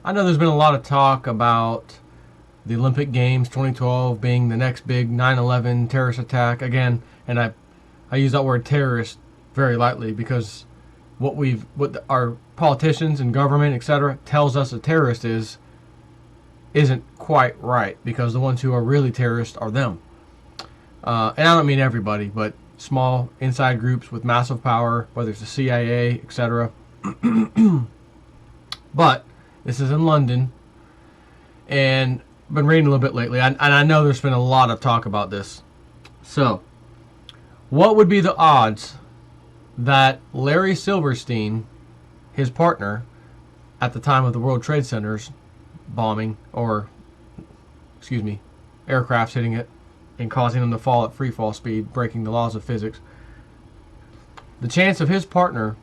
I know there's been a lot of talk about the Olympic Games 2012 being the next big 9/11 terrorist attack again, and I use that word terrorist very lightly because what our politicians and government, etc., tells us a terrorist isn't quite right, because the ones who are really terrorists are them. And I don't mean everybody, but small inside groups with massive power, whether it's the CIA, etc. But this is in London, and I've been reading a little bit lately, and I know there's been a lot of talk about this. So, what would be the odds that Larry Silverstein, his partner, at the time of the World Trade Center's bombing, or, aircrafts hitting it and causing them to fall at free fall speed, breaking the laws of physics, the chance of his partner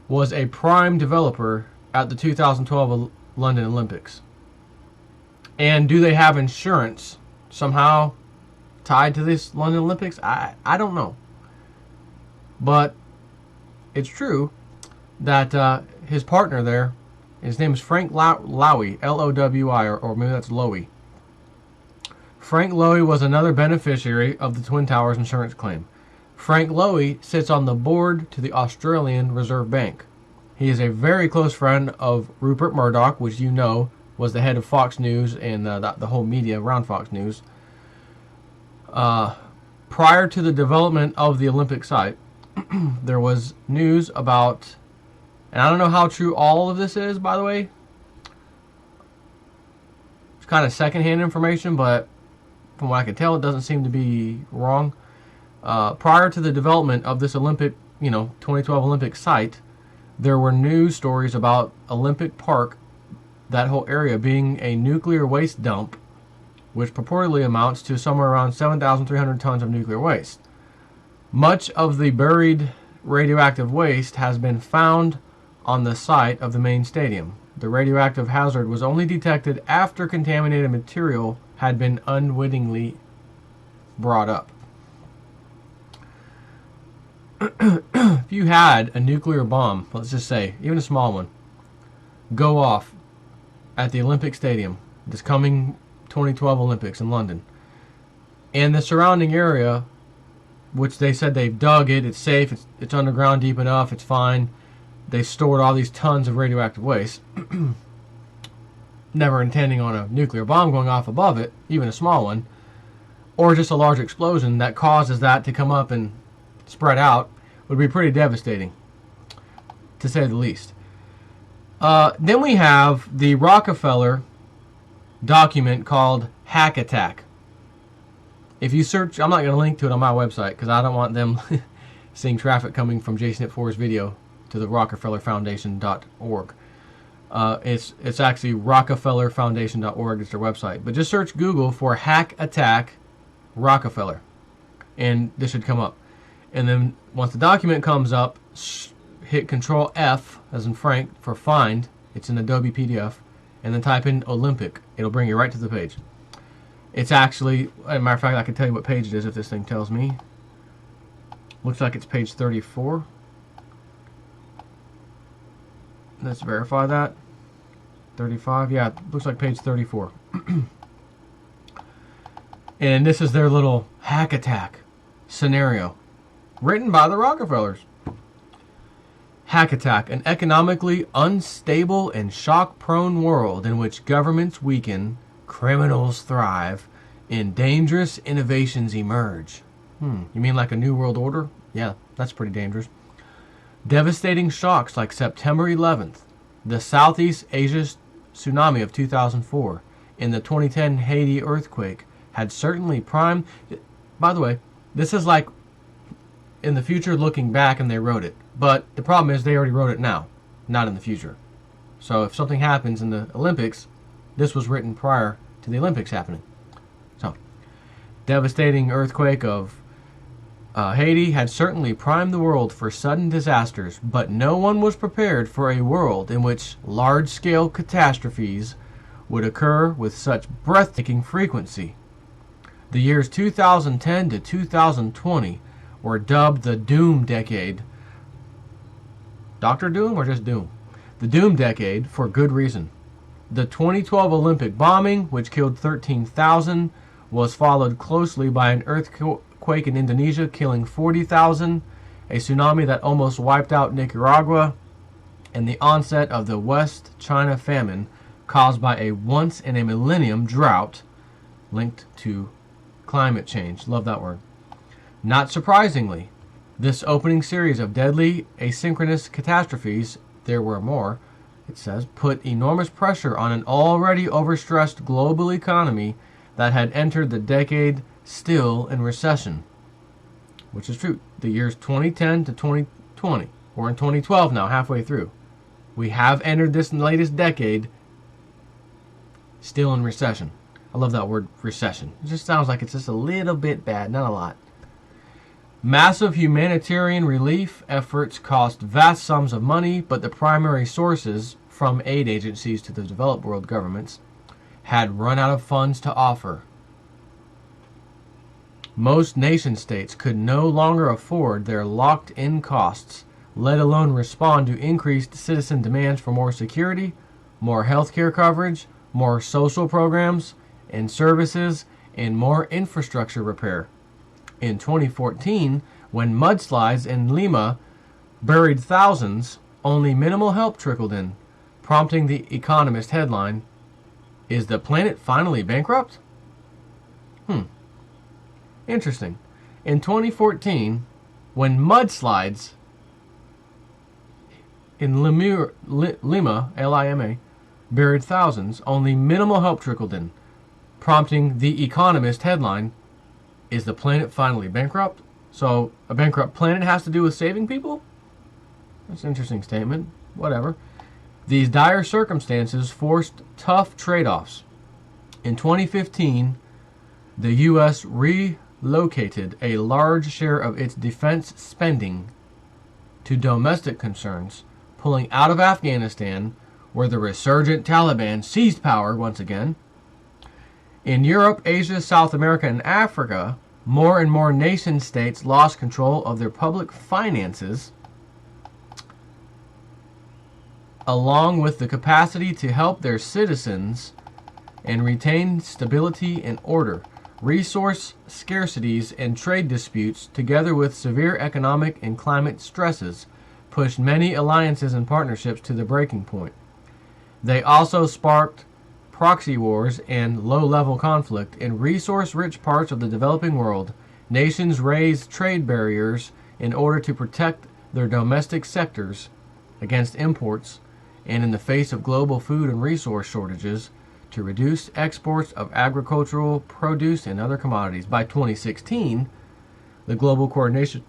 was a prime developer at the 2012 London Olympics? And do they have insurance somehow tied to this London Olympics? I don't know. But it's true that his partner there, his name is Frank Lowy, L-O-W-I, or maybe that's Lowy. Frank Lowy was another beneficiary of the Twin Towers insurance claim. Frank Lowy sits on the board to the Australian Reserve Bank. He is a very close friend of Rupert Murdoch, which you know was the head of Fox News and the whole media around Fox News. Prior to the development of the Olympic site, there was news about, and I don't know how true all of this is, by the way. It's kind of secondhand information, but from what I can tell, it doesn't seem to be wrong. Prior to the development of this Olympic, 2012 Olympic site, there were news stories about Olympic Park, that whole area, being a nuclear waste dump, which purportedly amounts to somewhere around 7,300 tons of nuclear waste. Much of the buried radioactive waste has been found on the site of the main stadium. The radioactive hazard was only detected after contaminated material had been unwittingly brought up. If you had a nuclear bomb, let's just say, even a small one, go off at the Olympic Stadium, this coming 2012 Olympics in London, and the surrounding area, which they said they've dug it, it's safe, it's underground deep enough, it's fine, they stored all these tons of radioactive waste, never intending on a nuclear bomb going off above it, even a small one, or just a large explosion that causes that to come up and spread out, would be pretty devastating, to say the least. Then we have the Rockefeller document called Hack Attack. If you search, I'm not going to link to it on my website because I don't want them seeing traffic coming from JSNIP4's video to the RockefellerFoundation.org. It's actually RockefellerFoundation.org is their website. But just search Google for Hack Attack Rockefeller, and this should come up. And then once the document comes up, hit Control F, as in Frank, for find. It's an Adobe PDF. And then type in Olympic. It'll bring you right to the page. It's actually, as a matter of fact, I can tell you what page it is if this thing tells me. Looks like it's page 34. Let's verify that. 35, yeah, looks like page 34. And this is their little hack attack scenario, written by the Rockefellers. Hack attack, an economically unstable and shock-prone world in which governments weaken, criminals thrive, and dangerous innovations emerge. You mean like a new world order? Yeah, that's pretty dangerous. Devastating shocks like September 11th, the Southeast Asia tsunami of 2004, and the 2010 Haiti earthquake had certainly primed. By the way, this is like in the future looking back and they wrote it. But the problem is they already wrote it now, not in the future. So if something happens in the Olympics, this was written prior to the Olympics happening. So, devastating earthquake of Haiti had certainly primed the world for sudden disasters, but no one was prepared for a world in which large-scale catastrophes would occur with such breathtaking frequency. The years 2010 to 2020 were dubbed the Doom Decade. Dr. Doom or just Doom? the doom decade for good reason. The 2012 Olympic bombing, which killed 13,000, was followed closely by an earthquake in Indonesia, killing 40,000, a tsunami that almost wiped out Nicaragua, and the onset of the West China famine caused by a once-in-a-millennium drought linked to climate change. Love that word. Not surprisingly, this opening series of deadly asynchronous catastrophes, there were more, it says, put enormous pressure on an already overstressed global economy that had entered the decade still in recession. Which is true. The years 2010 to 2020. We're in 2012 now, halfway through. We have entered this latest decade still in recession. I love that word, recession. It just sounds like it's just a little bit bad, not a lot. Massive humanitarian relief efforts cost vast sums of money, but the primary sources, from aid agencies to the developed world governments, had run out of funds to offer. Most nation states could no longer afford their locked-in costs, let alone respond to increased citizen demands for more security, more health care coverage, more social programs and services, and more infrastructure repair. In 2014, when mudslides in Lima buried thousands, only minimal help trickled in, prompting the Economist headline, "Is the planet finally bankrupt?" Interesting. In 2014, when mudslides in Lima, Lima, buried thousands, only minimal help trickled in, prompting the Economist headline, "Is the planet finally bankrupt?" So a bankrupt planet has to do with saving people? That's an interesting statement. Whatever. These dire circumstances forced tough trade-offs. In 2015, the U.S. relocated a large share of its defense spending to domestic concerns, pulling out of Afghanistan, where the resurgent Taliban seized power once again. In Europe, Asia, South America, and Africa, more and more nation states lost control of their public finances, along with the capacity to help their citizens and retain stability and order. Resource scarcities and trade disputes, together with severe economic and climate stresses, pushed many alliances and partnerships to the breaking point. They also sparked proxy wars and low-level conflict in resource-rich parts of the developing world. Nations raised trade barriers in order to protect their domestic sectors against imports, and in the face of global food and resource shortages, to reduce exports of agricultural produce and other commodities. By 2016, the global coordination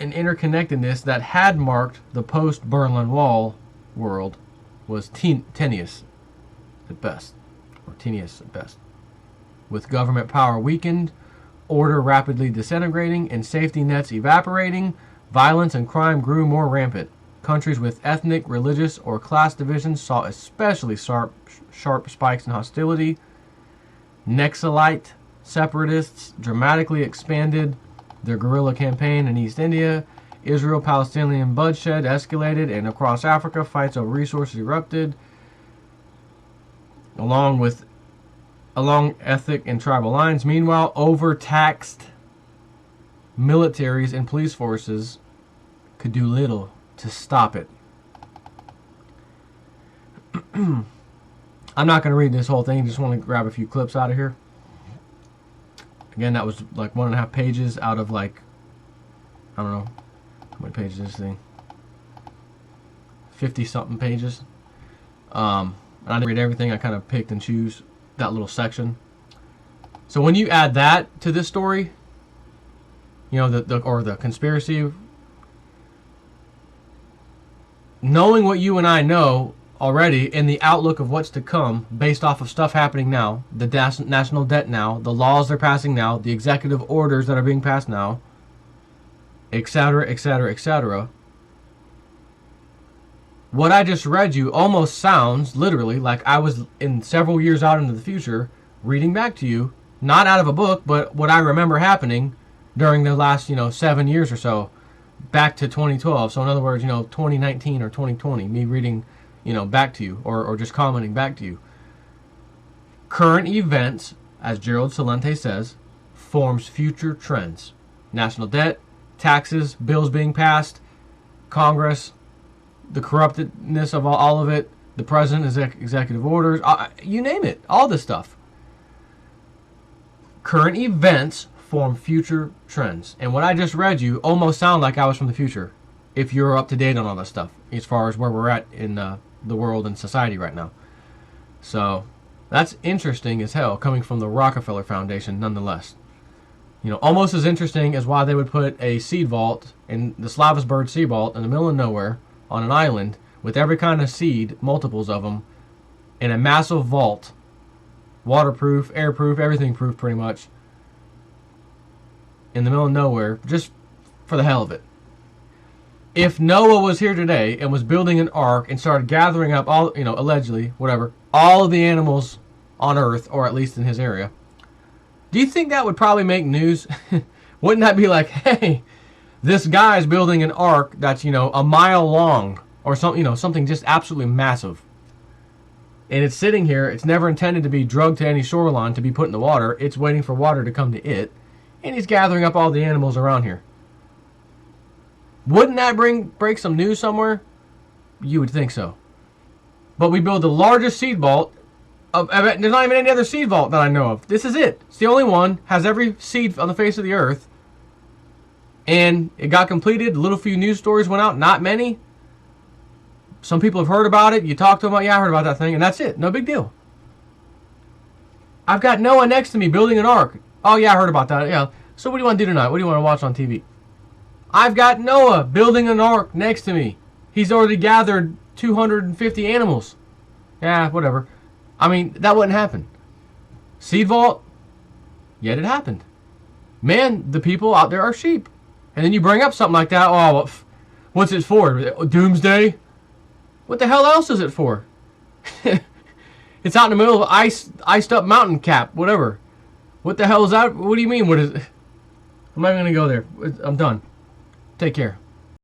and interconnectedness that had marked the post-Berlin Wall world was tenuous at best. With government power weakened, order rapidly disintegrating, and safety nets evaporating, violence and crime grew more rampant. Countries with ethnic, religious, or class divisions saw especially sharp spikes in hostility. Naxalite separatists dramatically expanded their guerrilla campaign in East India. Israel-Palestinian bloodshed escalated, and across Africa, fights over resources erupted. Along ethnic and tribal lines. Meanwhile, overtaxed militaries and police forces could do little to stop it. I'm not going to read this whole thing. Just want to grab a few clips out of here. Again, that was like 1.5 pages out of like, I don't know, how many pages is this thing? 50-something pages. I didn't read everything. I kind of picked and choose that little section. So when you add that to this story, you know, the conspiracy, knowing what you and I know already in the outlook of what's to come based off of stuff happening now, the national debt now, the laws they're passing now, the executive orders that are being passed now, etc., etc., etc., what I just read you almost sounds literally like I was in several years out into the future reading back to you, not out of a book, but what I remember happening during the last, 7 years or so, back to 2012. So in other words, 2019 or 2020, me reading, back to you, or just commenting back to you. Current events, as Gerald Celente says, forms future trends. National debt, taxes, bills being passed, Congress, the corruptedness of all of it, the president, executive orders, you name it, all this stuff. Current events form future trends. And what I just read you almost sound like I was from the future, if you're up to date on all this stuff, as far as where we're at in the world and society right now. So that's interesting as hell, coming from the Rockefeller Foundation nonetheless. Almost as interesting as why they would put a seed vault in the Slavsburg seed vault in the middle of nowhere on an island with every kind of seed, multiples of them, in a massive vault, waterproof, airproof, everything proof pretty much, in the middle of nowhere, just for the hell of it. If Noah was here today and was building an ark and started gathering up all, allegedly, whatever, all of the animals on Earth, or at least in his area, do you think that would probably make news? Wouldn't that be like, hey, this guy's building an ark that's, a mile long, or something just absolutely massive. And it's sitting here, it's never intended to be drugged to any shoreline to be put in the water. It's waiting for water to come to it. And he's gathering up all the animals around here. Wouldn't that break some news somewhere? You would think so. But we build the largest seed vault. There's not even any other seed vault that I know of. This is it. It's the only one. Has every seed on the face of the earth. And it got completed. A little few news stories went out. Not many. Some people have heard about it. You talk to them about, yeah, I heard about that thing. And that's it. No big deal. I've got Noah next to me building an ark. Oh, yeah, I heard about that. Yeah. So what do you want to do tonight? What do you want to watch on TV? I've got Noah building an ark next to me. He's already gathered 250 animals. Yeah, whatever. I mean, that wouldn't happen. Seed vault, yet it happened. Man, the people out there are sheep. And then you bring up something like that. Oh, what's it for? Doomsday? What the hell else is it for? It's out in the middle of iced up mountain cap, whatever. What the hell is that? What do you mean? What is it? I'm not even going to go there. I'm done. Take care.